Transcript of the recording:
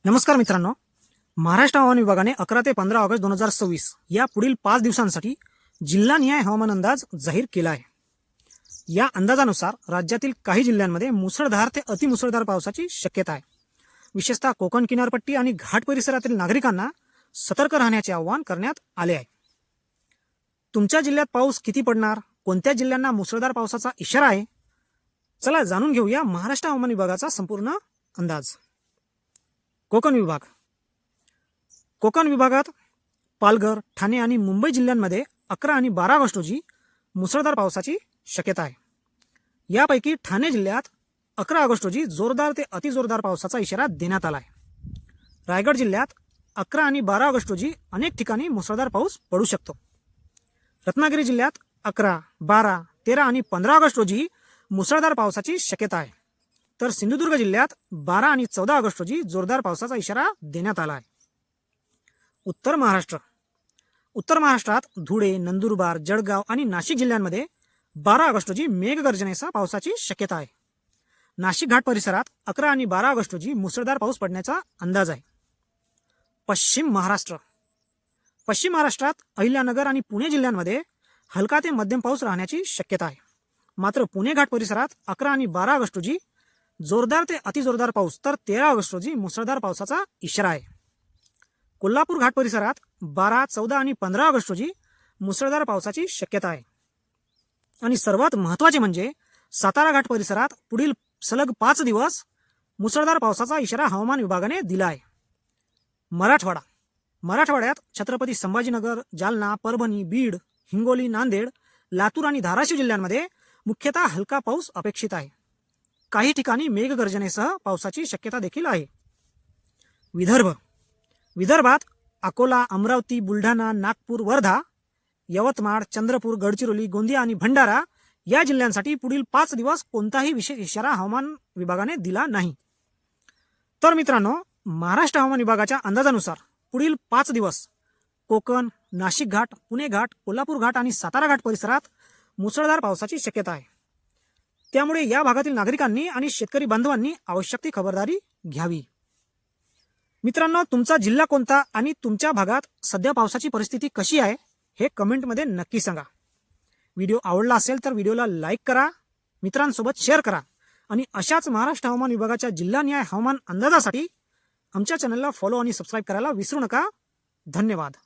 नमस्कार मित्रांनो, महाराष्ट्र हवामान विभागाने 11 ते 15 ऑगस्ट 2026 या पुढील 5 दिवसांसाठी जिल्हानिहाय हवामान अंदाज जाहीर केला आहे. या अंदाजानुसार राज्यातील काही जिल्ह्यांमध्ये मुसळधार ते अतिमुसळधार पावसाची शक्यता आहे. विशेषतः कोकण किनारपट्टी आणि घाट परिसरातील नागरिकांना सतर्क राहण्याचे आवाहन करण्यात आले आहे. तुमच्या जिल्ह्यात पाऊस किती पडणार, कोणत्या जिल्ह्यांना मुसळधार पावसाचा इशारा आहे, चला जाणून घेऊया महाराष्ट्र हवामान विभागाचा संपूर्ण अंदाज. कोकण विभाग. कोकण विभागात पालघर, ठाणे आणि मुंबई जिल्ह्यांमध्ये 11 आणि 12 ऑगस्ट रोजी मुसळधार पावसाची शक्यता आहे. यापैकी ठाणे जिल्ह्यात 11 ऑगस्ट रोजी जोरदार ते अतिजोरदार पावसाचा इशारा देण्यात आला आहे. रायगड जिल्ह्यात 11 आणि 12 ऑगस्ट रोजी अनेक ठिकाणी मुसळधार पाऊस पडू शकतो. रत्नागिरी जिल्ह्यात 11, 12, 13 आणि 15 ऑगस्ट रोजी मुसळधार पावसाची शक्यता आहे. तर सिंधुदुर्ग जिल्ह्यात 12 आणि 14 ऑगस्ट रोजी जोरदार पावसाचा इशारा देण्यात आला आहे. उत्तर महाराष्ट्र. उत्तर महाराष्ट्रात धुळे, नंदुरबार, जळगाव आणि नाशिक जिल्ह्यांमध्ये 12 ऑगस्ट रोजी मेघगर्जनेसह पावसाची शक्यता आहे. नाशिक घाट परिसरात 11 आणि 12 ऑगस्ट रोजी मुसळधार पाऊस पडण्याचा अंदाज आहे. पश्चिम महाराष्ट्र. पश्चिम महाराष्ट्रात अहिल्यानगर आणि पुणे जिल्ह्यांमध्ये हलका ते मध्यम पाऊस राहण्याची शक्यता आहे. मात्र पुणे घाट परिसरात 11 आणि 12 ऑगस्ट रोजी जोरदार ते अतिजोरदार पाऊस, तर 13 ऑगस्ट रोजी मुसळधार पावसाचा इशारा आहे. कोल्हापूर घाट परिसरात 12, 14 आणि 15 ऑगस्ट रोजी मुसळधार पावसाची शक्यता आहे. आणि सर्वात महत्त्वाचे म्हणजे सातारा घाट परिसरात पुढील सलग 5 दिवस मुसळधार पावसाचा इशारा हवामान विभागाने दिला आहे. मराठवाडा. मराठवाड्यात छत्रपती संभाजीनगर, जालना, परभणी, बीड, हिंगोली, नांदेड, लातूर आणि धाराशिव जिल्ह्यांमध्ये मुख्यतः हलका पाऊस अपेक्षित आहे. काही ठिकाणी मेघगर्जनेसह पावसाची शक्यता देखील आहे. विदर्भ. विदर्भात अकोला, अमरावती, बुलढाणा, नागपूर, वर्धा, यवतमाळ, चंद्रपूर, गडचिरोली, गोंदिया आणि भंडारा या जिल्ह्यांसाठी पुढील 5 दिवस कोणताही विशेष इशारा हवामान विभागाने दिला नाही. तर मित्रांनो, महाराष्ट्र हवामान विभागाच्या अंदाजानुसार पुढील 5 दिवस कोकण, नाशिक घाट, पुणे घाट, कोल्हापूर घाट आणि सातारा घाट परिसरात मुसळधार पावसाची शक्यता आहे. त्यामुळे या भागातील नागरिकांनी आणि शेतकरी बांधवांनी आवश्यक ती खबरदारी घ्यावी. मित्रांनो, तुमचा जिल्हा कोणता आणि तुमच्या भागात सध्या पावसाची परिस्थिती कशी आहे हे कमेंटमध्ये नक्की सांगा. व्हिडिओ आवडला असेल तर व्हिडिओला लाईक करा, मित्रांसोबत शेअर करा आणि अशाच महाराष्ट्र हवामान विभागाच्या जिल्हानिहाय हवामान अंदाजासाठी आमच्या चॅनलला फॉलो आणि सबस्क्राईब करायला विसरू नका. धन्यवाद.